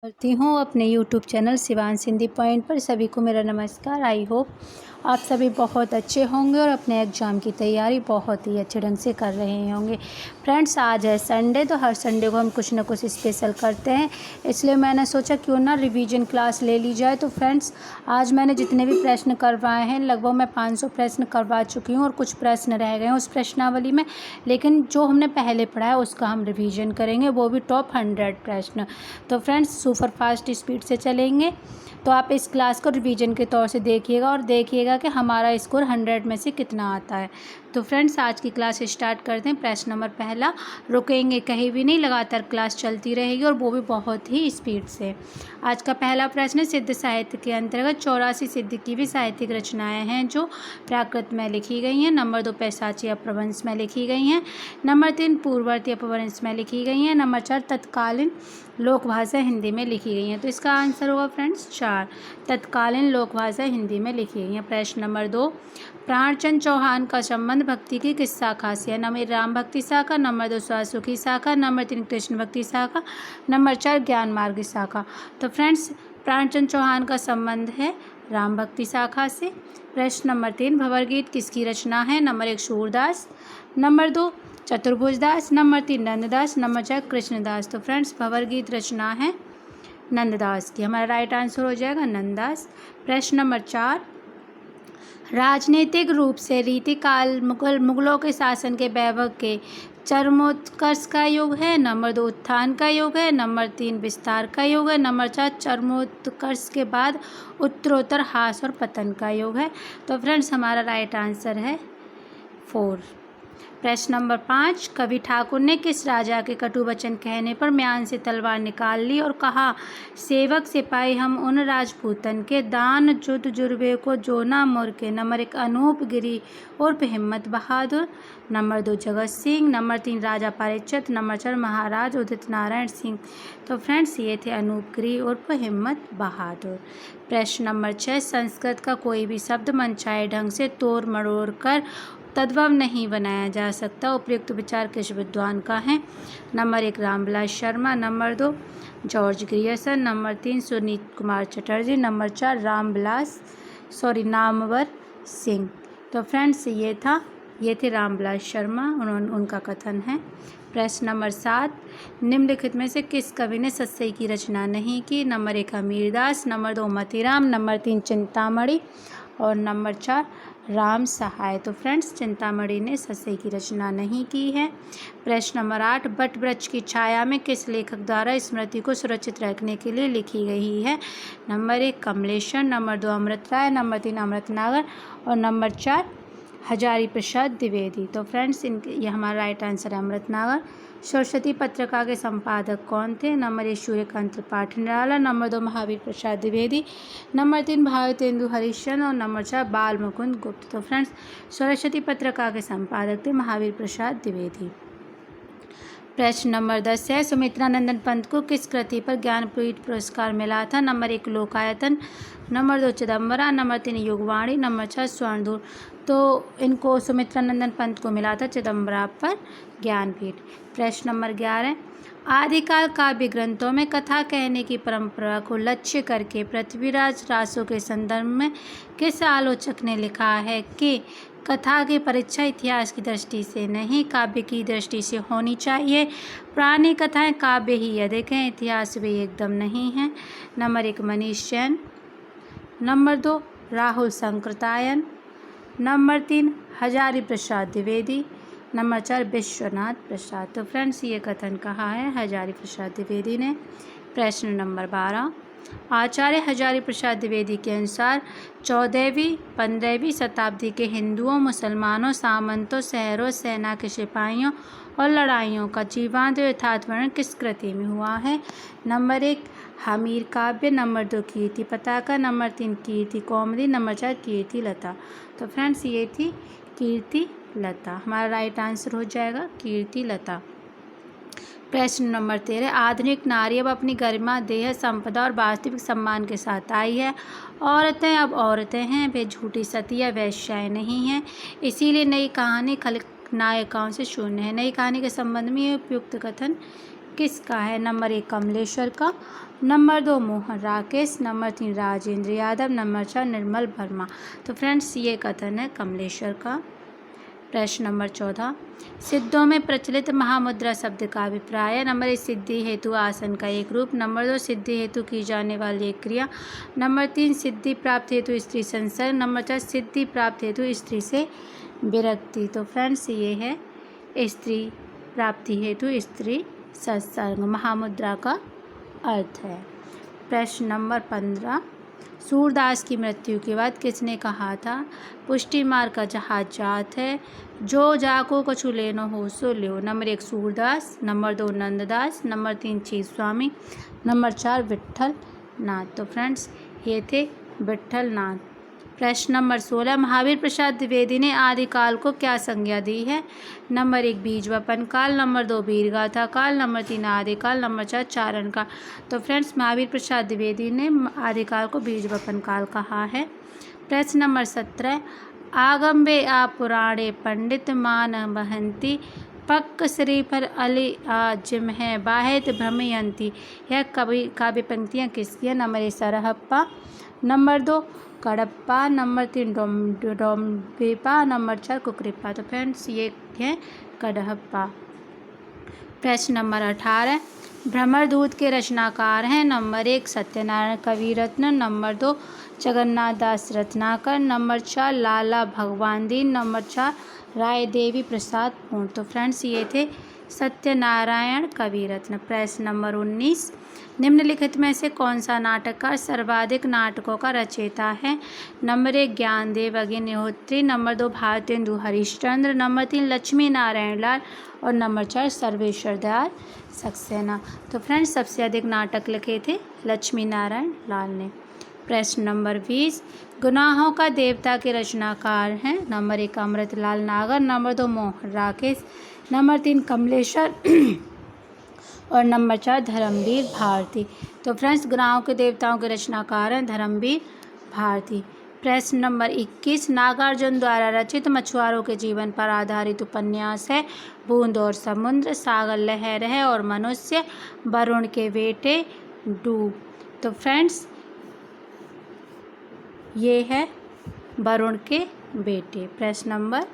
करती हूँ अपने YouTube channel Shivansh Hindi point पर। सभी को मेरा नमस्कार। आई होप आप सभी बहुत अच्छे होंगे और अपने एग्ज़ाम की तैयारी बहुत ही अच्छे ढंग से कर रहे होंगे। फ्रेंड्स, आज है संडे, तो हर संडे को हम कुछ ना कुछ स्पेशल करते हैं, इसलिए मैंने सोचा क्यों ना रिवीजन क्लास ले ली जाए। तो फ्रेंड्स, आज मैंने जितने भी प्रश्न करवाए हैं लगभग मैं 500 प्रश्न करवा चुकी हूँ और कुछ प्रश्न रह गए हैं उस प्रश्नावली में, लेकिन जो हमने पहले पढ़ा है उसका हम रिवीजन करेंगे, वो भी टॉप 100 प्रश्न। तो फ्रेंड्स, सुपर फास्ट स्पीड से चलेंगे, तो आप इस क्लास को रिवीजन के तौर से देखिएगा और देखिएगा कि हमारा स्कोर 100 में से कितना आता है। तो फ्रेंड्स, आज की क्लास स्टार्ट करते हैं। प्रश्न नंबर पहला, रुकेंगे कहीं भी नहीं, लगातार क्लास चलती रहेगी और वो भी बहुत ही स्पीड से। आज का पहला प्रश्न है, सिद्ध साहित्य के अंतर्गत 84 सिद्ध की भी साहित्यिक रचनाएं हैं जो प्राकृत में लिखी गई हैं। नंबर 2, पैशाची अपभ्रंश में लिखी गई हैं। नंबर 3, पूर्ववर्ती अपभ्रंश में लिखी गई हैं। नंबर 4, तत्कालीन लोकभाषा हिंदी में लिखी गई हैं। तो इसका आंसर होगा फ्रेंड्स 4, तत्कालीन लोकभाषा हिंदी में लिखी गई हैं। प्रश्न नंबर 2, प्राणचंद चौहान का संबंध भक्ति की किस शाखा से है? नंबर 1, राम भक्ति शाखा। नंबर 2, स्वासुखी शाखा। नंबर 3, कृष्ण भक्ति शाखा। नंबर 4, ज्ञान मार्ग शाखा। तो फ्रेंड्स, प्राणचंद चौहान का संबंध है राम भक्ति शाखा से। प्रश्न नंबर 3, भंवर गीत किसकी रचना है? Number 1, Surdas. Number 2, Chaturbhujdas. Number 3, Nanddas. Number 4, Krishnadas. तो फ्रेंड्स, भंवर गीत रचना है नंददास की। हमारा राइट आंसर हो जाएगा नंददास। प्रश्न नंबर 4, राजनीतिक रूप से रीतिकाल मुगलों के शासन के वैभव के चरमोत्कर्ष का युग है। नंबर 2, उत्थान का युग है। नंबर 3, विस्तार का युग है। नंबर 4, चरमोत्कर्ष के बाद उत्तरोत्तर ह्रास और पतन का युग है। तो फ्रेंड्स, हमारा राइट आंसर है 4। प्रश्न नंबर 5, कवि ठाकुर ने किस राजा के कटु वचन कहने पर म्यान से तलवार निकाल ली और कहा, सेवक सिपाही हम उन राजपूतन के दान जुद जुर्बे को जो ना मोर के? नंबर 1, अनूप गिरी उर्फ हिम्मत बहादुर। नंबर 2, जगत सिंह। नंबर 3, राजा पारीक्षत। नंबर 4, महाराज उदित नारायण सिंह। तो फ्रेंड्स, ये थे अनूप गिरी उर्फ हिम्मत बहादुर। प्रश्न नंबर 6, संस्कृत का कोई भी शब्द मनचाहे ढंग से तोड़ मरोड़ कर तद्भव नहीं बनाया जा सकता। उपयुक्त विचार किस विद्वान का है? Number 1, Ramvilas Sharma. Number 2, George Grierson. Number 3, Sunit Kumar Chatterjee. Number 4, Namvar Singh. तो फ्रेंड्स, ये थे रामविलास शर्मा, उनका कथन है। प्रश्न नंबर 7, निम्नलिखित में से किस कवि ने सत्सई की रचना नहीं की? Number 1, Amirdas. Number 2, Matiram. Number 3, Chintamani. और नंबर 4, राम सहाय। तो फ्रेंड्स, चिंतामणि ने सत्सई की रचना नहीं की है। प्रश्न नंबर 8, बट वृक्ष की छाया में किस लेखक द्वारा स्मृति को सुरक्षित रखने के लिए लिखी गई है? नंबर 1, कमलेश्वर। नंबर 2, अमृत राय। नंबर 3, अमृत नागर। और नंबर 4, हजारी प्रसाद द्विवेदी। तो फ्रेंड्स, ये हमारा राइट आंसर है अमृत नागर। सरस्वती पत्रिका के संपादक कौन थे? Number 1, Suryakant Tripathi Nirala. Number 2, Mahavir Prasad Dwivedi. Number 3, Bharatendu Harishchandra. और नंबर 4, बाल मुकुंद गुप्त। तो फ्रेंड्स, सरस्वती पत्रिका के संपादक थे महावीर प्रसाद द्विवेदी। प्रश्न नंबर 10 है, सुमित्रा नंदन पंत को किस कृति पर ज्ञानपीठ पुरस्कार मिला था? Number 1, Lokayatan. Number 2, Chidambara. Number 3, Yugvani. Number 4, स्वर्णधूर। तो इनको सुमित्रा नंदन पंत को मिला था चिदम्बरा पर ज्ञानपीठ। प्रश्न नंबर 11, आदिकाल काव्य ग्रंथों में कथा कहने की परंपरा को लक्ष्य करके पृथ्वीराज रासो के संदर्भ में किस आलोचक ने लिखा है कि कथा की परीक्षा इतिहास की दृष्टि से नहीं, काव्य की दृष्टि से होनी चाहिए। पुरानी कथाएं काव्य ही अधिक हैं, इतिहास भी एकदम नहीं है। Number 1, Manish Jain. Number 2, Rahul Sankrityayan. Number 3, Hazari Prasad Dwivedi. Number 4, Vishwanath Prasad. तो फ्रेंड्स, ये कथन कहा है हजारी प्रसाद द्विवेदी ने। प्रश्न नंबर 12, आचार्य हजारी प्रसाद द्विवेदी के अनुसार 14वीं 15वीं शताब्दी के हिंदुओं, मुसलमानों, सामंतों, शहरों, सेना के सिपाहियों और लड़ाइयों का जीवांत यथार्थ वर्णन किस कृति में हुआ है? नंबर 1, हमीर काव्य। नंबर 2, कीर्ति पताका। नंबर 3, कीर्ति कौमुदी। नंबर 4, कीर्ति लता। तो फ्रेंड्स, ये थी कीर्ति लता। हमारा राइट आंसर हो जाएगा कीर्ति लता। प्रश्न नंबर 13, आधुनिक नारी अब अपनी गरिमा, देह संपदा और वास्तविक सम्मान के साथ आई है। औरतें अब औरतें हैं, वे झूठी सती या वेश्याएं नहीं हैं, इसीलिए नई कहानी खलनायिकाओं से शून्य है। नई कहानी के संबंध में ये उपयुक्त कथन किसका है? नंबर 1 कमलेश्वर का, number 2 Mohan Rakesh, number 3 Rajendra Yadav, number 4 Nirmal Verma. तो फ्रेंड्स ये कथन है कमलेश्वर का। प्रश्न नंबर 14, सिद्धों में प्रचलित महामुद्रा शब्द का अभिप्राय है। नंबर 1 सिद्धि हेतु आसन का एक रूप, नंबर 2 सिद्धि हेतु की जाने वाली एक क्रिया, नंबर 3 सिद्धि प्राप्त हेतु स्त्री संसर्ग, नंबर 4 सिद्धि प्राप्त हेतु स्त्री से विरक्ति। तो फ्रेंड्स ये है स्त्री प्राप्ति हेतु स्त्री संसर्ग महामुद्रा का अर्थ है। प्रश्न नंबर 15, सूरदास की मृत्यु के बाद किसने कहा था? पुष्टि मार्ग का जहाज जात है, जो जाको कछु लेनो हो सो ल्यो। Number 1 Surdas, number 2 Nanddas, number 3 चीज स्वामी, नंबर 4 विट्ठल नाथ। तो फ्रेंड्स ये थे विट्ठल नाथ। प्रश्न नंबर 16, महावीर प्रसाद द्विवेदी ने आदिकाल को क्या संज्ञा दी है? नंबर 1 बीज वपन काल, नंबर 2 वीरगाथा काल, नंबर 3 आदिकाल, नंबर 4 चारण काल। तो फ्रेंड्स महावीर प्रसाद द्विवेदी ने आदिकाल को बीज वपन काल कहा है। प्रश्न नंबर 17, आगम्बे आ पुराणे पंडित मान बहंती, पक्क श्री पर अली आजिम है बाहित भ्रमयंती। यह काव्य पंक्तियाँ किसकी है? Number 1 Sarahpa, number 2 Kadappa, number 3 Dombipa, number 4 Kukkuripa. तो फ्रेंड्स ये है कडहप्पा। प्रश्न नंबर 18, भ्रमरदूत के रचनाकार हैं। नंबर 1 सत्यनारायण कविरत्न, नंबर 2 जगन्नाथ दास रत्नाकर, नंबर 4 लाला भगवान दीन, नंबर 4 राय देवी प्रसाद पूर्ण। तो फ्रेंड्स ये थे सत्यनारायण कविरत्न। प्रश्न नंबर 19, निम्नलिखित में से कौन सा नाटककार सर्वाधिक नाटकों का रचयिता है? Number 1 Gyandev Agnihotri, number 2 Bharatendu Harishchandra, number 3 Lakshmi Narayan Lal और नंबर 4 सर्वेश्वर दयाल सक्सेना। तो फ्रेंड्स सबसे अधिक नाटक लिखे थे लक्ष्मी नारायण लाल ने। प्रश्न नंबर 20, गुनाहों का देवता के रचनाकार हैं। नंबर 1 अमृतलाल नागर, नंबर 2 मोहन राकेश, नंबर 3 कमलेश्वर और नंबर 4 धर्मवीर भारती। तो फ्रेंड्स गुनाहों के देवताओं के रचनाकार हैं धर्मवीर भारती। प्रश्न नंबर 21, नागार्जुन द्वारा रचित मछुआरों के जीवन पर आधारित उपन्यास है। बूंद और समुद्र, सागर लहर है और मनुष्य, वरुण के बेटे, डूब। तो फ्रेंड्स ये है वरुण के बेटे। प्रश्न नंबर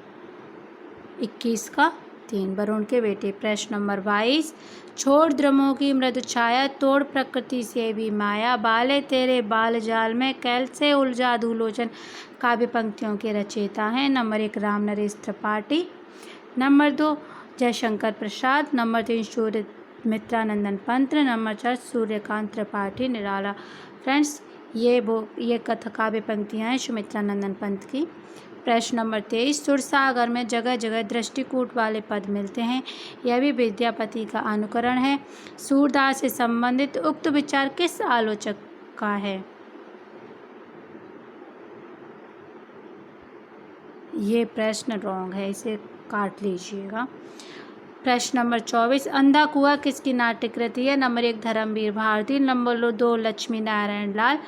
21 का 3 वरुण के बेटे। प्रश्न नंबर 22, छोड़ द्रुमों की मृदु छाया, तोड़ प्रकृति से भी माया, बाले तेरे बाल जाल में कैसे उलझा दूलोचन। काव्य पंक्तियों के रचयिता हैं। Number 1 Ram Naresh Tripathi, number 2 Jaishankar Prasad, number 3 सूर्य मित्रानंदन पंत, नंबर 4 सूर्यकांत त्रिपाठी निराला। फ्रेंड्स ये कथा काव्य पंक्तियाँ हैं सुमित्रानंदन पंत की। प्रश्न नंबर 23, सुरसागर में जगह जगह दृष्टिकूट वाले पद मिलते हैं, यह भी विद्यापति का अनुकरण है। सूरदास से संबंधित उक्त विचार किस आलोचक का है? ये प्रश्न रॉन्ग है, इसे काट लीजिएगा। प्रश्न नंबर 24, अंधा कुआं किसकी नाट्य कृति है? नंबर 1 धर्मवीर भारती, नंबर 2 लक्ष्मी नारायण लाल,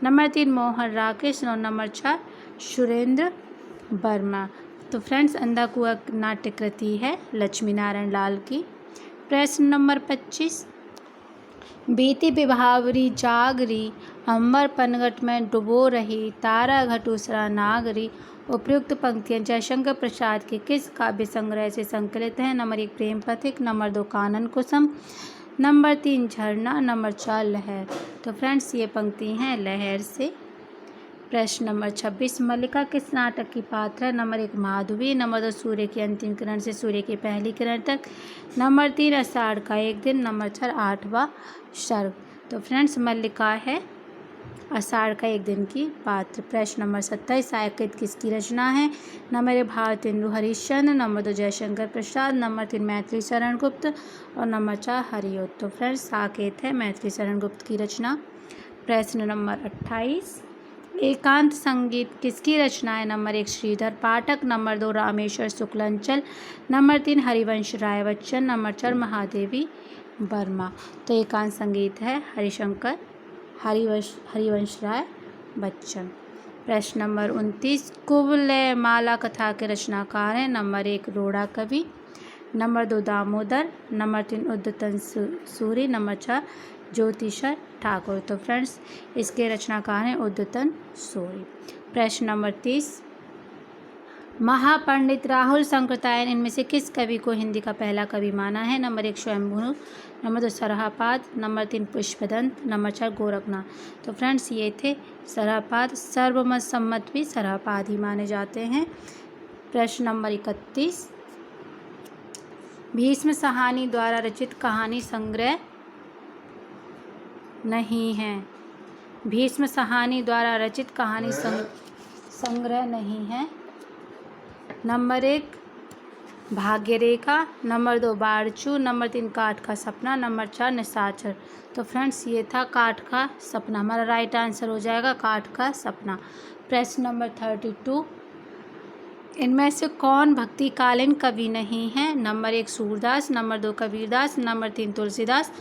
नंबर 3 मोहन राकेश और नंबर 4 सुरेंद्र वर्मा। तो फ्रेंड्स अंधा कुआं नाट्य कृति है लक्ष्मी नारायण लाल की। प्रश्न नंबर 25, बीती विभावरी जागरी, अंबर पनघट में डुबो रही, तारा घटूसरा नागरी। उपयुक्त पंक्तियाँ जयशंकर प्रसाद के किस काव्य संग्रह से संकलित हैं? नंबर 1 प्रेम पथिक, नंबर 2 कानन कुसुम, नंबर 3 झरना, नंबर 4 लहर। तो फ्रेंड्स ये पंक्ति हैं लहर से। प्रश्न नंबर 26, मल्लिका किस नाटक की पात्र है? नंबर 1 माधवी, नंबर 2 सूर्य की अंतिम किरण से सूर्य की पहली किरण तक, नंबर 3 आषाढ़ का एक दिन, नंबर 4 8वां सर्ग। तो फ्रेंड्स मल्लिका है आषाढ़ का एक दिन की पात्र। प्रश्न नंबर 27, साकेत किसकी रचना है? Number 1 Bharatendu Harishchandra, number 2 Jaishankar Prasad, number 3 Maithili Sharan गुप्त और नंबर 4 हरिऔध। तो फ्रेंड्स साकेत है मैथिली शरण गुप्त की रचना। प्रश्न नंबर 28, एकांत संगीत किसकी रचना है? नंबर 1 श्रीधर पाठक, number 2 Rameshwar Shuklanchal, number 3 Harivansh Rai Bachchan, number 4 Mahadevi Verma. तो एकांत संगीत है हरिवंश राय बच्चन। प्रश्न नंबर 29, कुवलय माला कथा के रचनाकार हैं। नंबर 1 रोड़ा कवि, number 2 Damodar, number 3 Udyotan Suri, number 4 Jyotirishwar Thakur. तो फ्रेंड्स इसके रचनाकार हैं उद्यतन सूरी। प्रश्न नंबर 30, महापंडित राहुल शंकरतायन इनमें से किस कवि को हिंदी का पहला कवि माना है? Number 1 Swayambhu, number 2 Sarahapad, number 3 Pushpadant, number 4 Gorakhnath. तो फ्रेंड्स ये थे सरहापाद, सर्वमत सम्मत भी सरहापाद ही माने जाते हैं। प्रश्न नंबर 31, भीष्म साहनी द्वारा रचित कहानी संग्रह नहीं है। भीष्म साहनी द्वारा रचित कहानी संग्रह नहीं है। नंबर 1 भाग्यरेखा, नंबर 2 बारचू, नंबर 3 काठ का सपना, नंबर 4 निशाचर। तो फ्रेंड्स ये था काठ का सपना, हमारा राइट आंसर हो जाएगा काठ का सपना। प्रश्न नंबर 32, इनमें से कौन भक्तिकालीन कवि नहीं है? Number 1 Surdas, number 2 Kabirdas, number 3 Tulsidas,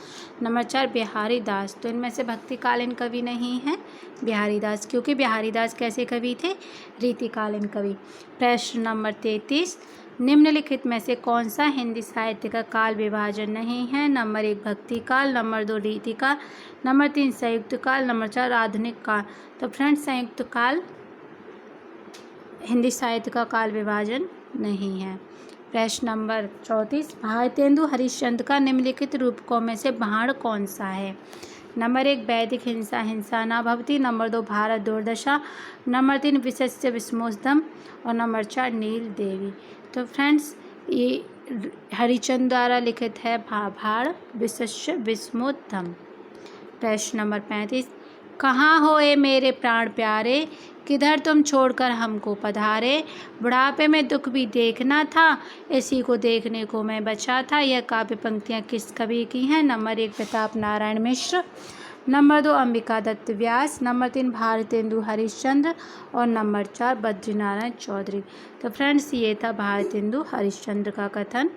number 4 Bihari Das. तो इनमें से भक्तिकालीन कवि नहीं है बिहारी दास, क्योंकि बिहारी दास कैसे कवि थे? रीतिकालीन कवि। प्रश्न नंबर 33, निम्नलिखित में से कौन सा हिंदी साहित्य का काल विभाजन नहीं है? नंबर 1 भक्ति काल, नंबर 2 रीति काल, नंबर 3 संयुक्त काल, नंबर 4 आधुनिक काल। तो फ्रेंड्स संयुक्त काल हिंदी साहित्य का काल विभाजन नहीं है। प्रश्न नंबर 34, भारतेंदु हरिश्चंद्र का निम्नलिखित रूपकों में से बाण कौन सा है? नंबर 1 वैदिक हिंसा हिंसा न भवति, नंबर 2 भारत दुर्दशा, नंबर 3 विशस्य विस्मोद्धम और नंबर 4 नील देवी। तो फ्रेंड्स ये हरिश्चंद्र द्वारा लिखित है भाण विशस्य विस्मोद्धम। प्रश्न नंबर 35, कहाँ हो ए मेरे प्राण प्यारे, किधर तुम छोड़कर हमको पधारे, बुढ़ापे में दुख भी देखना था, इसी को देखने को मैं बचा था। यह काव्य पंक्तियाँ किस कवि की हैं? नंबर 1 प्रताप नारायण मिश्र, नंबर 2 अंबिका दत्त व्यास, नंबर 3 भारतेंदु हरिश्चंद्र और नंबर 4 बद्रीनारायण चौधरी। तो फ्रेंड्स ये था भारतेंदु हरिश्चंद्र का कथन।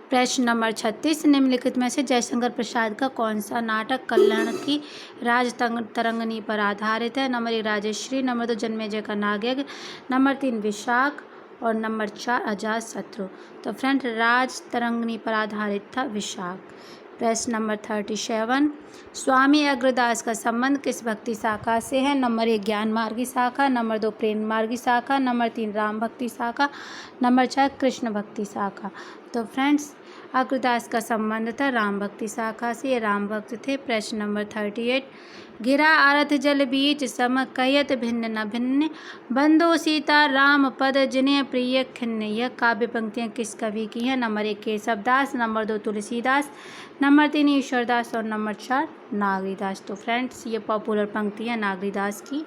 प्रश्न नंबर 36, निम्नलिखित में से जयशंकर प्रसाद का कौन सा नाटक कल्याण की राज तरंगिणी पर आधारित है? नंबर 1 राजश्री, नंबर 2 जन्मेजय का नागयज्ञ, नंबर 3 विशाख और नंबर 4 अजातशत्रु। तो फ्रेंड राज तरंगिणी पर आधारित था विशाख। प्रश्न नंबर 37, स्वामी अग्रदास का संबंध किस भक्ति शाखा से है? नंबर 1 ज्ञान मार्गी शाखा, नंबर 2 प्रेम मार्गी शाखा, नंबर 3 राम भक्ति शाखा, नंबर 4 कृष्ण भक्ति शाखा। तो फ्रेंड्स अग्रदास का संबंध था राम भक्ति शाखा से, ये राम भक्त थे। प्रश्न नंबर 38, गिरा आरथ जल बीच सम कहयत भिन्न न भिन्न, बंदो सीता राम पद जिन्हें प्रिय खिन्न। यह काव्य पंक्तियाँ किस कवि की हैं? Number 1 Keshavdas, number 2 Tulsidas, number 3 Ishwardas और नंबर 4 नागरीदास। तो फ्रेंड्स ये पॉपुलर पंक्तियाँ नागरीदास की।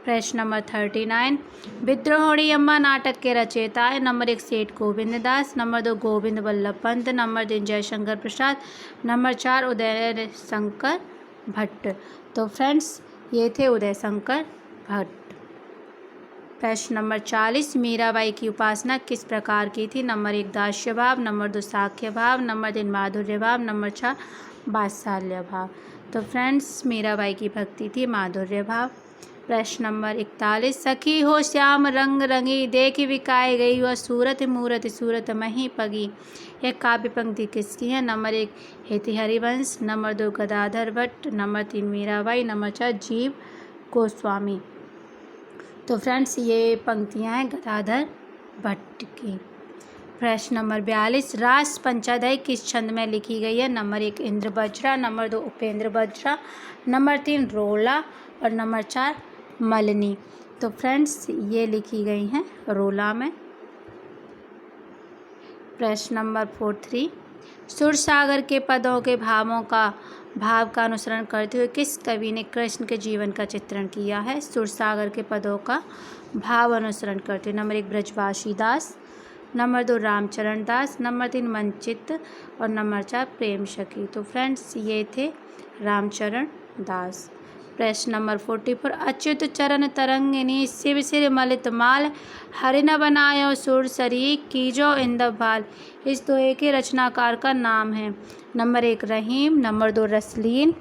प्रश्न नंबर 39, विद्रोहिणी अम्मा नाटक के रचयिता है। नंबर 1 सेठ Govind Das, number 2 Govind Vallabh Pant, number 3 Jaishankar Prasad, number 4 Uday Shankar Bhatt. तो फ्रेंड्स ये थे उदय शंकर भट्ट। प्रश्न नंबर 40, मीराबाई की उपासना किस प्रकार की थी? नंबर 1 दास्य भाव, नंबर 2 साख्य भाव, नंबर 3 माधुर्य भाव, नंबर 4 वात्सल्य भाव। तो फ्रेंड्स मीराबाई की भक्ति थी माधुर्य भाव। प्रश्न नंबर 41, सखी हो श्याम रंग रंगी, देख विकाए गई वह सूरत मूरत सूरत मही पगी। यह काव्य पंक्ति किसकी है? नंबर 1 हेति Harivansh, number 2 Gadadhar Bhatt, number 3 Mirabai, number 4 जीव गोस्वामी। तो फ्रेंड्स ये पंक्तियाँ हैं गदाधर भट्ट की। प्रश्न नंबर 42, रास पंचाध्याय किस छंद में लिखी गई है? नंबर 1 इंद्र बज्रा, नंबर 2 उपेंद्र बज्रा, नंबर 3 रोला और नंबर 4 मलनी। तो फ्रेंड्स ये लिखी गई हैं रोला में। प्रश्न नंबर 43, सुरसागर के पदों के भाव का अनुसरण करते हुए किस कवि ने कृष्ण के जीवन का चित्रण किया है? सुरसागर के पदों का भाव अनुसरण करते हुए नंबर 1 ब्रजवासी दास, नंबर 2 रामचरण दास, नंबर 3 मंचित और नंबर 4 प्रेम सखी। तो फ्रेंड्स ये थे रामचरण दास। प्रश्न नंबर 44, अच्युत चरण तरंगिनी शिव सिर मलित माल, हरिन बनायो सुर सरी कीजो इंदव बाल। इस दोहे के रचनाकार का नाम है। नंबर 1 रहीम, नंबर 2 रसलीन,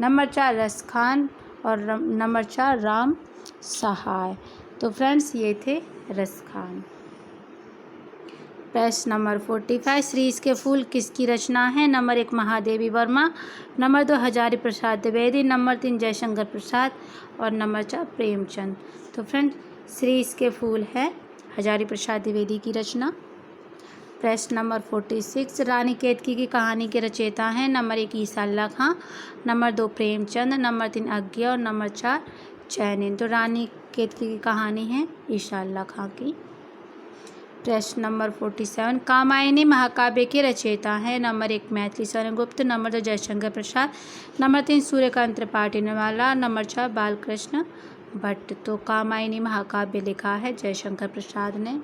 नंबर 4 रसखान और नंबर 4 राम सहाय। तो फ्रेंड्स ये थे रसखान। प्रश्न नंबर 45 शीरीष के फूल किसकी रचना है? Number 1 Mahadevi Verma, number 2 Hazari Prasad Dwivedi, number 3 Jaishankar Prasad और नंबर 4 प्रेमचंद। तो फ्रेंड शीरीष के फूल है हजारी प्रसाद द्विवेदी की रचना। प्रश्न नंबर 46 रानी केतकी की कहानी के रचयिता हैं? नंबर 1 ईसा अल्लाह खां, नंबर 2 प्रेमचंद, नंबर 3 अज्ञा और नंबर 4 चैनिन। तो रानी केतकी की कहानी है ईसा अल्लाह खां की। प्रश्न नंबर 47 कामायनी महाकाव्य के रचयिता हैं? Number 1 Maithili Sharan Gupt, number 2 Jaishankar Prasad, number 3 Suryakant Tripathi Nirala, number 4 Balkrishna Bhatt. तो कामायनी महाकाव्य लिखा है जयशंकर प्रसाद ने।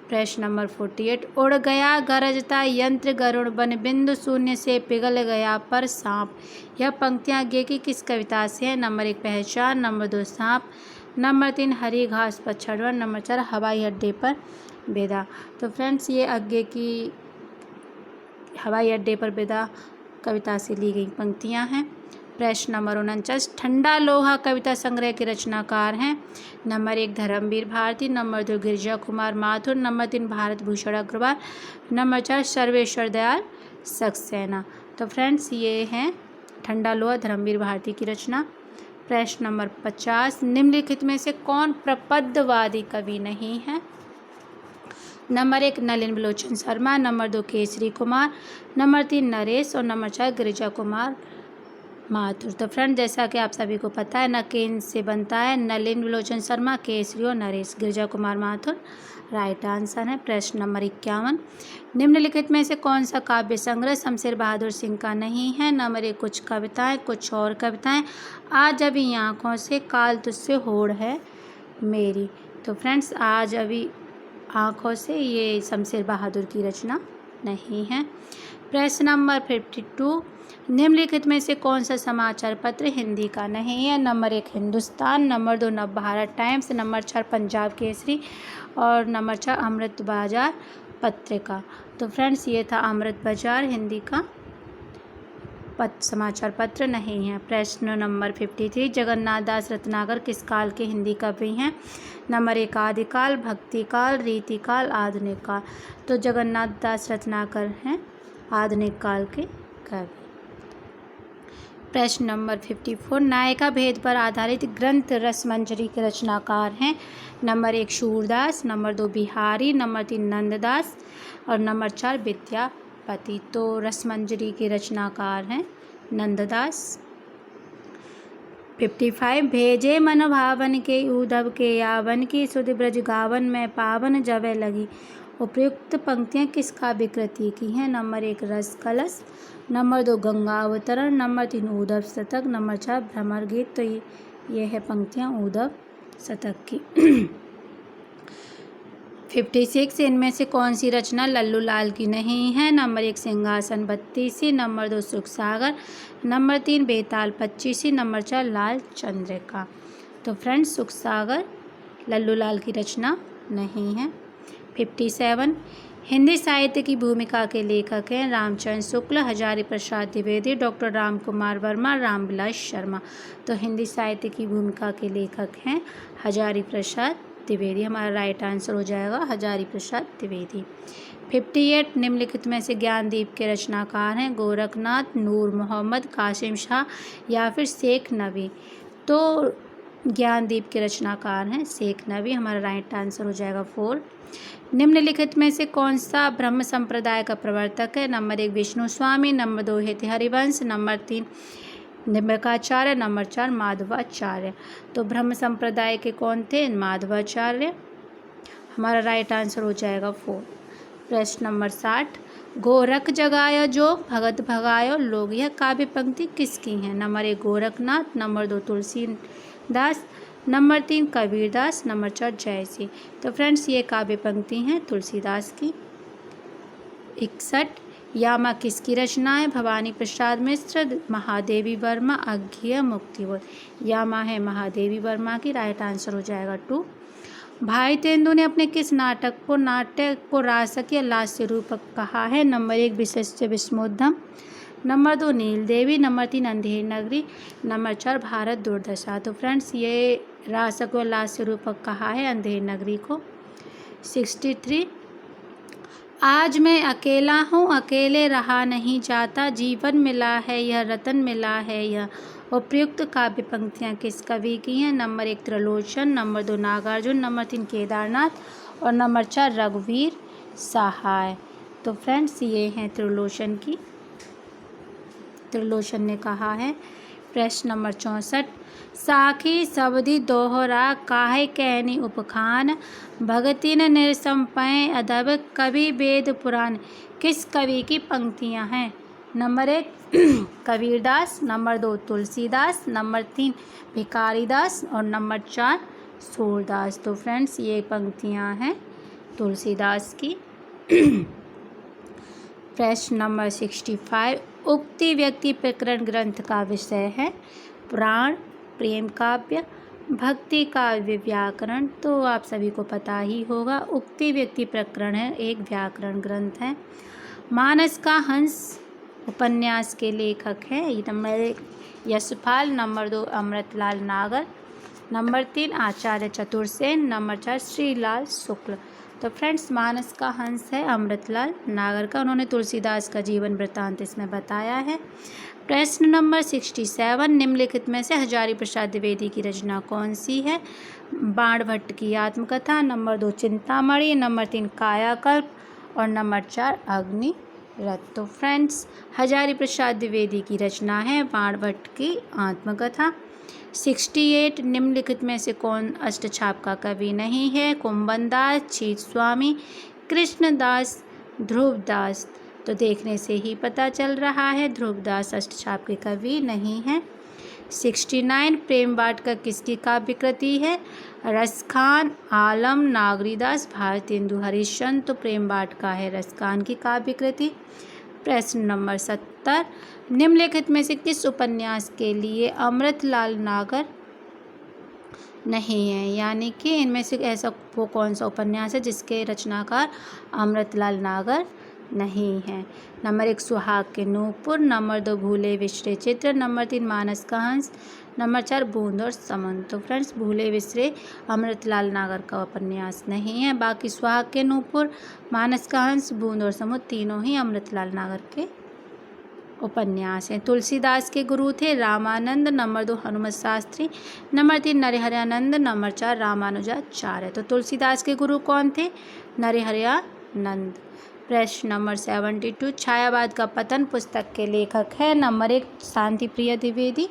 प्रश्न नंबर 48 उड़ गया गरजता यंत्र गरुड़ बन बिंदु शून्य से पिघल गया पर सांप। यह पंक्तियाँ आगे की किस कविता से है? नंबर 1 पहचान, नंबर 2 सांप, नंबर 3 हरी घास पर छड़वन, नंबर 4 हवाई अड्डे पर बेदा। तो फ्रेंड्स ये आगे की हवाई अड्डे पर बेदा कविता से ली गई पंक्तियाँ हैं। प्रश्न नंबर 49 ठंडा लोहा कविता संग्रह के रचनाकार हैं? Number 1 Dharmvir Bharati, number 2 Girija Kumar Mathur, number 3 Bharat Bhushan Agrawal, number 4 Sarveshwar Dayal Saxena. तो फ्रेंड्स ये हैं ठंडा लोहा धर्मवीर भारती की रचना। प्रश्न नंबर 50 निम्नलिखित में से कौन प्रपद्यवादी कवि नहीं है? नंबर 1 नलिन बिलोचन शर्मा, नंबर 2 केसरी कुमार, नंबर 3 नरेश और नंबर 4 गिरिजा कुमार माथुर। तो फ्रेंड जैसा कि आप सभी को पता है नकेन से बनता है नलिन बिलोचन शर्मा, केसरी और नरेश, गिरिजा कुमार माथुर राइट आंसर है। प्रश्न नंबर 51 निम्नलिखित में से कौन सा काव्य संग्रह शमशेर बहादुर सिंह का नहीं है? नंबर 1 कुछ कविताएं, कुछ और कविताएं, आज अभी आँखों से, काल तुझसे होड़ है मेरी। तो फ्रेंड्स आज अभी आँखों से ये शमशेर बहादुर की रचना नहीं है। प्रश्न नंबर 52 निम्नलिखित में से कौन सा समाचार पत्र हिंदी का नहीं है? Number 1 Hindustan, number 2 Navbharat times, number 4 Punjab Kesari और नंबर 4 अमृत बाजार पत्रिका। तो फ्रेंड्स ये था अमृत बाजार हिंदी का समाचार पत्र नहीं है। प्रश्न नंबर 53 जगन्नाथ दास रत्नाकर किस काल के हिंदी कवि हैं? नंबर 1 आदिकाल, भक्तिकाल, रीतिकाल, आधुनिक काल। तो जगन्नाथ दास रत्नाकर हैं आधुनिक काल के कवि। प्रश्न नंबर 54 नायिका भेद पर आधारित ग्रंथ रसमंजरी के रचनाकार हैं? Number 1 Surdas, number 2 Bihari, number 3 Nanddas और नंबर 4 विद्यापति। तो रसमंजरी के रचनाकार हैं नंददास। 55 भेजे मन भावन के उधव के यावन की सुध ब्रज गावन में पावन जवे लगी। उपयुक्त पंक्तियाँ किस काव्य कृति की हैं? नंबर 1 रस कलश, नंबर 2 गंगा अवतरण, नंबर 3 उद्धव शतक, नंबर 4 भ्रमर गीत। तो ये है पंक्तियाँ उद्धव शतक की। 56 इनमें से कौन सी रचना लल्लू लाल की नहीं है? नंबर 1 सिंहासन बत्तीसी, नंबर 2 सुख सागर, नंबर 3 बेताल पच्चीसी, नंबर 4 लाल चंद्रिका। तो फ्रेंड्स सुख सागर लल्लू लाल की रचना नहीं है। 57 हिंदी साहित्य की भूमिका के लेखक हैं? रामचंद्र शुक्ल, हजारी प्रसाद द्विवेदी, डॉक्टर राम कुमार वर्मा, रामविलास शर्मा। तो हिंदी साहित्य की भूमिका के लेखक हैं हजारी प्रसाद द्विवेदी। हमारा राइट आंसर हो जाएगा हजारी प्रसाद द्विवेदी। 58 निम्नलिखित में से ज्ञानदीप के रचनाकार हैं? गोरखनाथ, नूर मोहम्मद, कासिम शाह या फिर शेख नबी। तो ज्ञानदीप के रचनाकार हैं शेख नबी। हमारा राइट आंसर हो जाएगा 4। निम्नलिखित में से कौन सा ब्रह्म संप्रदाय का प्रवर्तक है? नंबर 1 विष्णु स्वामी, नंबर 2 हेति हरिवंश, नंबर 3 निम्बकाचार्य, नंबर 4 माधवाचार्य। तो ब्रह्म संप्रदाय के कौन थे? माधवाचार्य। हमारा राइट आंसर हो जाएगा 4। प्रश्न नंबर 60 गोरख जगायो जो भगत भगायो लोग, यह काव्य पंक्ति किसकी है? Number 1 Gorakhnath, number 2 Tulsidas, number 3 Kabirdas, number 4 JC. तो फ्रेंड्स ये काव्य पंक्ति हैं तुलसीदास की। 61 यामा किसकी रचना है? भवानी प्रसाद मिश्र, महादेवी वर्मा, अज्ञेय, मुक्तिबोध। यामा है महादेवी वर्मा की। राइट आंसर हो जाएगा 2। भाई तेंदु ने अपने किस नाट्य को रासक या लास्य रूपक कहा है? नंबर 1 विशिष्ट विस्मोद्धम, नंबर 2 नील देवी, नंबर 3 अंधेर नगरी, नंबर 4 भारत दुर्दशा। तो फ्रेंड्स ये रासक व लास्य रूपक कहा है अंधेर नगरी को। 63 आज मैं अकेला हूँ, अकेले रहा नहीं जाता, जीवन मिला है यह, रतन मिला है यह। उपयुक्त काव्य पंक्तियाँ किस कवि की हैं? Number 1 Trilochan, number 2 Nagarjun, number 3 Kedarnath और नंबर 4 रघुवीर सहाय। तो फ्रेंड्स ये हैं त्रिलोचन की, त्रिलोचन ने कहा है। प्रश्न नंबर 64, साखी शब्दी दोहरा काहे कहनी उपखान, भगतिन निरसंपय अदब कवि वेद पुराण। किस कवि की पंक्तियां हैं? Number 1 Kabirdas, number 2 Tulsidas, number 3 Bhikharidas और नंबर 4 सूरदास। तो फ्रेंड्स ये पंक्तियां हैं तुलसीदास की। प्रश्न नंबर 65, उक्ति व्यक्ति प्रकरण ग्रंथ का विषय है पुराण, प्रेम काव्य, भक्ति काव्य, व्याकरण। तो आप सभी को पता ही होगा उक्ति व्यक्ति प्रकरण है, एक व्याकरण ग्रंथ है। मानस का हंस उपन्यास के लेखक हैं नंबर 1 यशपाल, नंबर 2 अमृतलाल नागर, नंबर 3 आचार्य चतुरसेन, नंबर 4 श्रीलाल शुक्ल। तो फ्रेंड्स मानस का हंस है अमृतलाल नागर का, उन्होंने तुलसीदास का जीवन वृत्तांत इसमें बताया है। प्रश्न नंबर 67, निम्नलिखित में से हजारी प्रसाद द्विवेदी की रचना कौन सी है? बाणभट्ट की आत्मकथा, नंबर 2 चिंतामणि, नंबर 3 कायाकल्प और नंबर 4 अग्निरथ। तो फ्रेंड्स हजारी प्रसाद द्विवेदी की रचना है बाणभट्ट की आत्मकथा। 68, निम्नलिखित में से कौन अष्टछाप का कवि नहीं है? कुंभनदास, छीत स्वामी, कृष्णदास, ध्रुवदास। तो देखने से ही पता चल रहा है ध्रुवदास अष्टछाप के कवि नहीं है। 69, प्रेम वाटिका किसकी काव्य कृति है? रसखान, आलम, नागरीदास, भारतेंदु हरिश्चंद्र। तो प्रेम वाटिका है रसखान की काव्य कृति। प्रश्न नंबर 70, निम्नलिखित में से किस उपन्यास के लिए अमृतलाल नागर नहीं है? यानी कि इनमें से ऐसा वो कौन सा उपन्यास है जिसके रचनाकार अमृतलाल नागर नहीं है? नंबर 1 सुहाग के नूपुर, नंबर 2 भूले विसरे चित्र, नंबर 3 मानस का हंस, नंबर 4 बूंद और समुद्र। तो फ्रेंड्स भूले विसरे अमृतलाल नागर का उपन्यास नहीं है, बाकी सुहाग के नूपुर, मानस का हंस, बूंद और समुद्र तीनों ही अमृतलाल नागर के उपन्यास हैं। तुलसीदास के गुरु थे Ramanand, number 2 Hanumat Shastri, number 3 Narharyanand, number 4 Ramanujacharya. तो तुलसीदास के गुरु कौन थे? नरहरियानंद। प्रश्न नंबर 72, छायावाद का पतन पुस्तक के लेखक है? नंबर 1 शांति प्रिय द्विवेदी,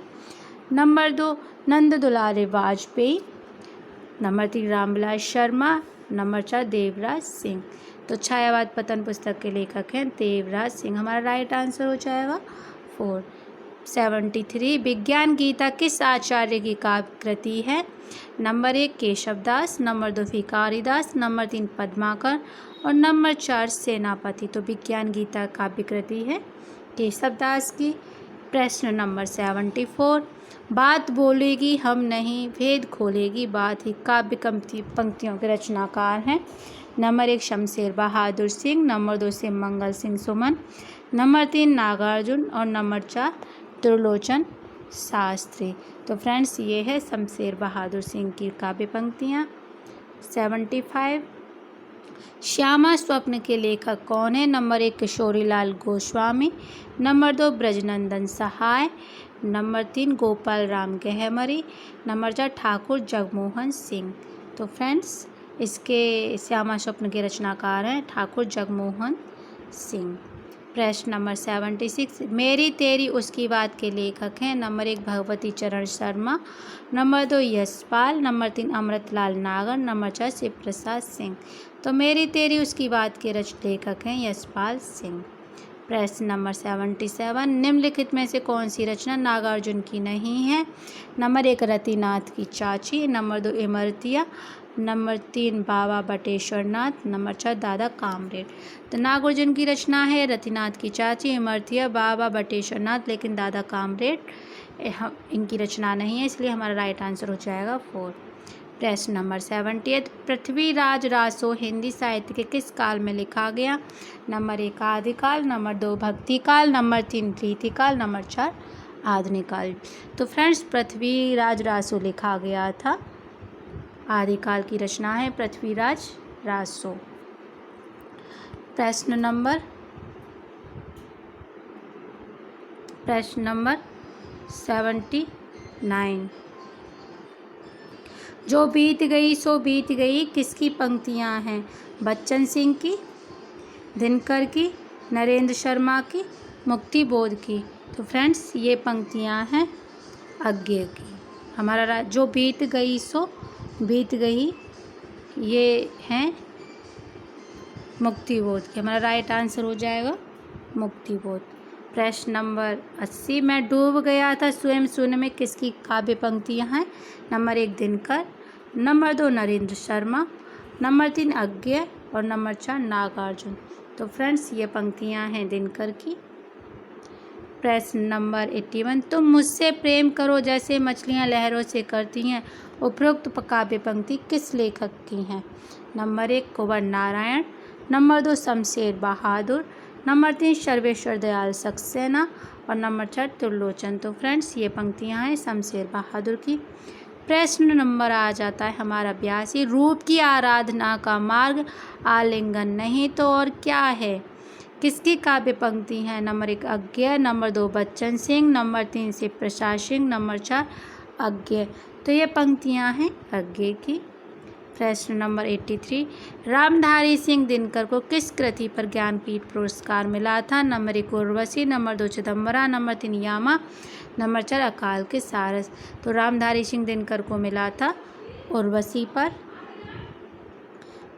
नंबर 2 नंद दुलारे वाजपेयी, नंबर 3 रामविलास शर्मा, नंबर 4 देवराज सिंह। तो छायावाद पतन पुस्तक के लेखक हैं देवराज सिंह। हमारा राइट आंसर हो जाएगा 4। 73, विज्ञान गीता किस आचार्य की काव्य कृति है? Number 1 Keshavdas, number 2 Bhikharidas, number 3 Padmakar और नंबर 4 सेनापति। तो विज्ञान गीता काव्य कृति है केशवदास की। प्रश्न नंबर 74, बात बोलेगी हम नहीं, भेद खोलेगी बात ही काव्य पंक्तियों के रचनाकार हैं? Number 1 Shamsher Bahadur Singh, number 2 Shiv Mangal Singh Suman, number 3 Nagarjuna और नंबर 4 त्रिलोचन शास्त्री। तो फ्रेंड्स ये है शमशेर बहादुर सिंह की काव्य पंक्तियाँ। 75, श्यामा स्वप्न के लेखक कौन है? नंबर 1 किशोरीलाल गोस्वामी, नंबर 2 ब्रजनंदन सहाय, नंबर 3 गोपाल राम गहमरी, नंबर 4 ठाकुर जगमोहन सिंह। तो फ्रेंड्स इसके श्यामा स्वप्न के रचनाकार हैं ठाकुर जगमोहन सिंह। प्रश्न नंबर 76, मेरी तेरी उसकी बात के लेखक हैं? नंबर 1 भगवती चरण शर्मा, नंबर 2 यशपाल, नंबर 3 अमृतलाल नागर, नंबर 4 शिव प्रसाद सिंह। तो मेरी तेरी उसकी बात के लेखक हैं यशपाल सिंह। प्रश्न नंबर 77, निम्नलिखित में से कौन सी रचना नागार्जुन की नहीं है? नंबर 1 रतिनाथ की चाची, नंबर 2 इमरतिया, नंबर 3 बाबा बटेश्वर नाथ, नंबर 4 दादा कामरेड। तो नागार्जुन की रचना है रतिनाथ की चाची, इमरतिया, बाबा बटेश्वर नाथ, लेकिन दादा कामरेड इनकी रचना नहीं है, इसलिए हमारा राइट आंसर हो जाएगा 4। प्रश्न नंबर 78, पृथ्वीराज रासो हिंदी साहित्य के किस काल में लिखा गया? नंबर 1 आदिकाल, नंबर 2 भक्तिकाल, नंबर 3 रीतिकाल, नंबर 4 आधुनिक काल। तो फ्रेंड्स पृथ्वीराज रासो लिखा गया था, आदिकाल की रचना है पृथ्वीराज रासो। प्रश्न नंबर 79। जो बीत गई सो बीत गई किसकी पंक्तियाँ हैं? बच्चन सिंह की, दिनकर की, नरेंद्र शर्मा की, मुक्ति बोध की। तो फ्रेंड्स ये पंक्तियाँ हैं अज्ञे की। हमारा जो बीत गई सो बीत गई ये हैं मुक्ति बोध की। हमारा राइट आंसर हो जाएगा मुक्ति बोध। प्रश्न नंबर 80। मैं डूब गया था स्वयं शून्य में किसकी काव्य पंक्तियाँ हैं? Number 1 Dinkar, number 2 Narendra Sharma, number 3 Agyeya और नंबर 4 नागार्जुन। तो फ्रेंड्स ये पंक्तियाँ हैं दिनकर की। प्रश्न नंबर 81। तुम मुझसे प्रेम करो जैसे मछलियाँ लहरों से करती हैं। उपरोक्त काव्य पंक्ति किस लेखक की हैं? नंबर 1 कुंवर नारायण, नंबर 2 शमशेर बहादुर, नंबर 3 सर्वेश्वर दयाल सक्सेना और नंबर 4 त्रिलोचन। तो फ्रेंड्स ये पंक्तियाँ हैं शमशेर बहादुर की। प्रश्न नंबर आ जाता है हमारा 82। रूप की आराधना का मार्ग आलिंगन नहीं तो और क्या है? किसकी काव्य पंक्ति है? Number 1 Agyeya, number 2 Bachchan Singh, number 3 Shiv Prasad Singh, number 4 Agyeya. तो ये पंक्तियाँ हैं अज्ञे की। प्रश्न नंबर 83। रामधारी सिंह दिनकर को किस कृति पर ज्ञानपीठ पुरस्कार मिला था? Number 1 Urvashi, number 2 Chidambara, number 3 यामा, नंबर 4 अकाल के सारस। तो रामधारी सिंह दिनकर को मिला था उर्वशी पर।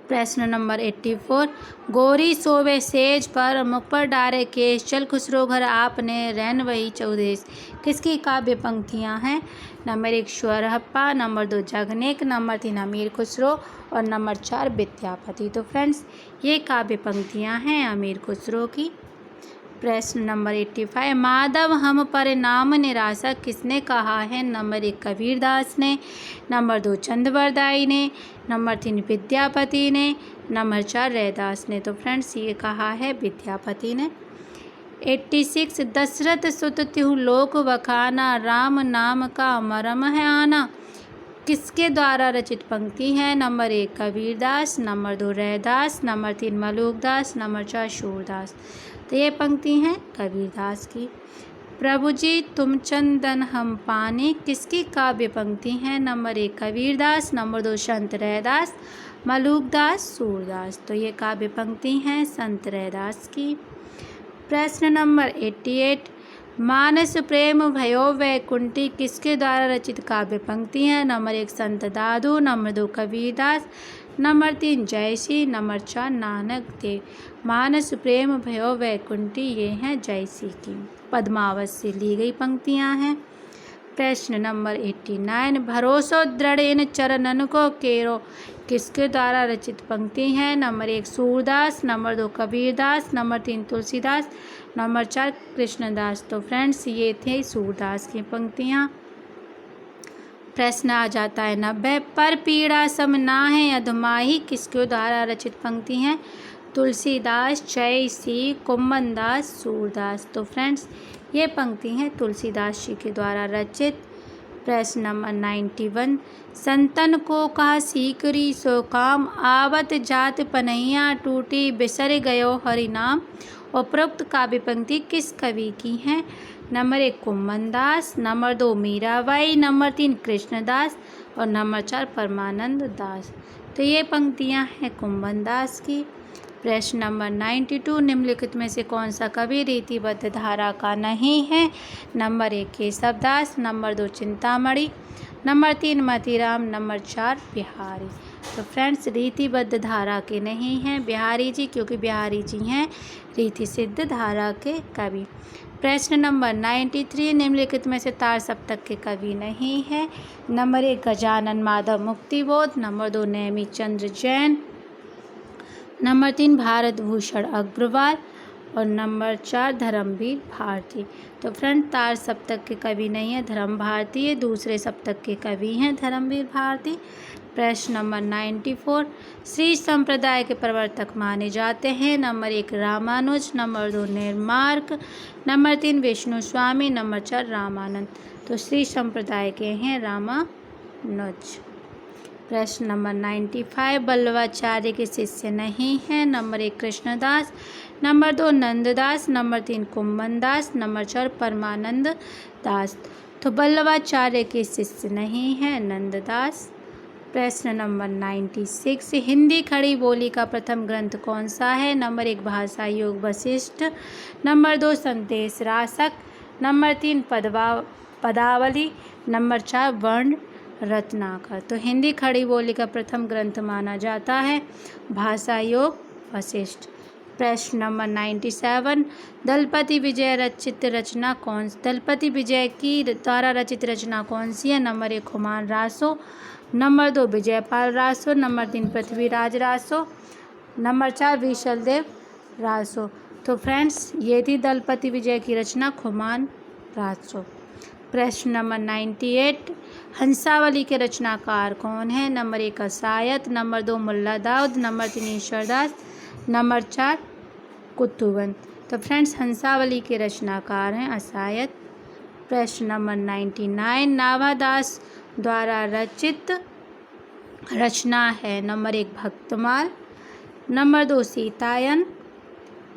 प्रश्न नंबर 84। गोरी सोवे सेज पर मुख पर डारे केश चल खुसरो घर आपने रैन वही चौदेश किसकी काव्य पंक्तियाँ हैं? नंबर 1 श्वरहप्पा, नंबर 2 जगनेक, नंबर 3 अमीर खुसरो और नंबर 4 विद्यापति। तो फ्रेंड्स ये काव्य पंक्तियाँ हैं अमीर खुसरो की। प्रश्न नंबर 85। माधव हम पर नाम निराशा किसने कहा है? नंबर 1 कबीरदास ने, नंबर 2 चंद्रवरदाई ने, नंबर 3 विद्यापति ने, नंबर 4 रैदास ने। तो फ्रेंड्स ये कहा है विद्यापति ने। 86। दशरथ सुत तिहु लोक बखाना राम नाम का मरम है आना किसके द्वारा रचित पंक्ति है? Number 1 Kabirdas, number 2 Raidas, number 3 Malukdas, number 4 Surdas. तो ये पंक्ति हैं कबीरदास की। प्रभु जी तुम चंदन हम पानी किसकी काव्य पंक्ति हैं? नंबर 1 कबीरदास, नंबर 2 संत रैदास, मलूकदास, सूरदास। तो ये काव्य पंक्ति हैं संत रैदास की। प्रश्न नंबर 88। मानस प्रेम भयो वैकुंठी किसके द्वारा रचित काव्य पंक्ति हैं? Number 1 Sant Dadu, number 2 Kabirdas, number 3 Jayasi, number 4 Nanak Dev. मानस प्रेम भयो वैकुंठी ये हैं जयसी की पद्मावत से ली गई पंक्तियां हैं। प्रश्न नंबर 89। भरोसो दृढ़ इन चरणन को केरो किसके द्वारा रचित पंक्ति हैं? Number 1 Surdas, number 2 Kabirdas, number 3 Tulsidas, number 4 Krishnadas. तो फ्रेंड्स ये थे सूरदास की पंक्तियाँ। प्रश्न आ जाता है 90। पर पीड़ा सम नाहि अधमाही किसके द्वारा रचित पंक्ति हैं? तुलसीदास, जयसी, कुम्भनदास, सूरदास। तो फ्रेंड्स ये पंक्ति हैं तुलसीदास जी के द्वारा रचित। प्रश्न नंबर 91। संतन को कहा सीकरी सो काम आवत जात पनैया टूटी बिसर गयो हरि नाम। उपरोक्त काव्य पंक्ति किस कवि की हैं? Number 1 Kumbhandas, number 2 Mirabai, number 3 Krishnadas और नंबर 4 परमानंद दास। तो ये पंक्तियां हैं कुम्भनदास की। प्रश्न नंबर 92। निम्नलिखित में से कौन सा कवि रीतिबद्ध धारा का नहीं है? Number 1 Keshavdas, number 2 Chintamani, number 3 Matiram, number 4 Bihari. तो फ्रेंड्स रीतिबद्ध धारा के नहीं हैं बिहारी जी, क्योंकि बिहारी जी हैं रीति सिद्ध धारा के कवि। प्रश्न नंबर 93। निम्नलिखित में से तार सप्तक के कवि नहीं है। नंबर 1 गजानन माधव मुक्तिबोध, नंबर 2 नेमी चंद्र जैन, नंबर 3 भारत भूषण अग्रवाल और नंबर 4 धर्मवीर भारती। तो फ्रेंड तार सप्तक के कवि नहीं है धर्म भारती है, दूसरे सप्तक के कवि हैं धर्मवीर भारती। प्रश्न नंबर 94। श्री संप्रदाय के प्रवर्तक माने जाते हैं। Number 1 Ramanuj, number 2 Nimbark, number 3 Vishnu Swami, number 4 Ramanand. तो श्री संप्रदाय के हैं रामानुज। प्रश्न नंबर 95, वल्लभाचार्य के शिष्य नहीं हैं। Number 1 Krishnadas, number 2 Nanddas, number 3 कुम्भन दास, नंबर 4 परमानंद दास। तो वल्लभाचार्य के शिष्य नहीं हैं नंददास। प्रश्न नंबर 96, हिंदी खड़ी बोली का प्रथम ग्रंथ कौन सा है? नंबर 1 भाषा योग वशिष्ठ, नंबर 2 संदेश रासक, नंबर 3 पदावली, नंबर 4 वर्ण रत्नाकर। तो हिंदी खड़ी बोली का प्रथम ग्रंथ माना जाता है भाषा योग वशिष्ठ। प्रश्न नंबर 97, दलपति विजय दलपति विजय की द्वारा रचित रचना कौन सी है? Number 1 Humayun Raso, number 2 Vijaypal Raso, number 3 Prithviraj Raso, number 4 Visaldev Raso. तो फ्रेंड्स ये थी दलपति विजय की रचना हुमायूं रासो। प्रश्न नंबर 98, हंसावली के रचनाकार कौन है? Number 1 असायत, number 2 Mulla Daud, number 3 Ishwardas, number 4 Kutuban. तो फ्रेंड्स हंसावली के रचनाकार हैं असायत। प्रश्न नंबर 99, नाभादास द्वारा रचित रचना है। Number 1 Bhaktamal, number 2 Sitayan,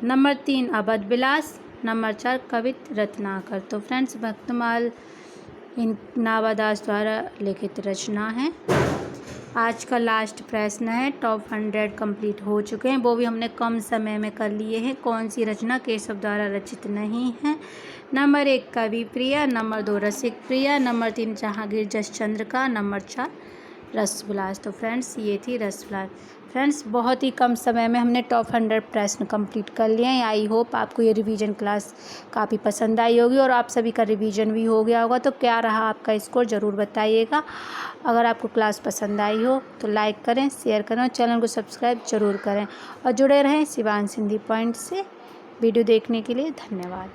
number 3 Awadh Vilas, number 4 Kavitt Ratnakar. तो फ्रेंड्स भक्तमाल इन नाभादास द्वारा लिखित रचना है। आज का लास्ट प्रश्न है, टॉप 100 कंप्लीट हो चुके हैं, वो भी हमने कम समय में कर लिए हैं। कौन सी रचना केशव द्वारा रचित नहीं है? नंबर 1 कवि प्रिया, नंबर 2 रसिक प्रिया, नंबर 3 जहांगीर जसचंद्र का, नंबर 4 रसविलास। तो फ्रेंड्स ये थी रसविलास। फ्रेंड्स बहुत ही कम समय में हमने टॉप 100 प्रश्न कंप्लीट कर लिए हैं। आई होप आपको ये रिवीजन क्लास काफ़ी पसंद आई होगी और आप सभी का रिवीजन भी हो गया होगा। तो क्या रहा आपका स्कोर ज़रूर बताइएगा। अगर आपको क्लास पसंद आई हो तो लाइक करें, शेयर करें और चैनल को सब्सक्राइब ज़रूर करें और जुड़े रहें शिवांश हिंदी पॉइंट से। वीडियो देखने के लिए धन्यवाद।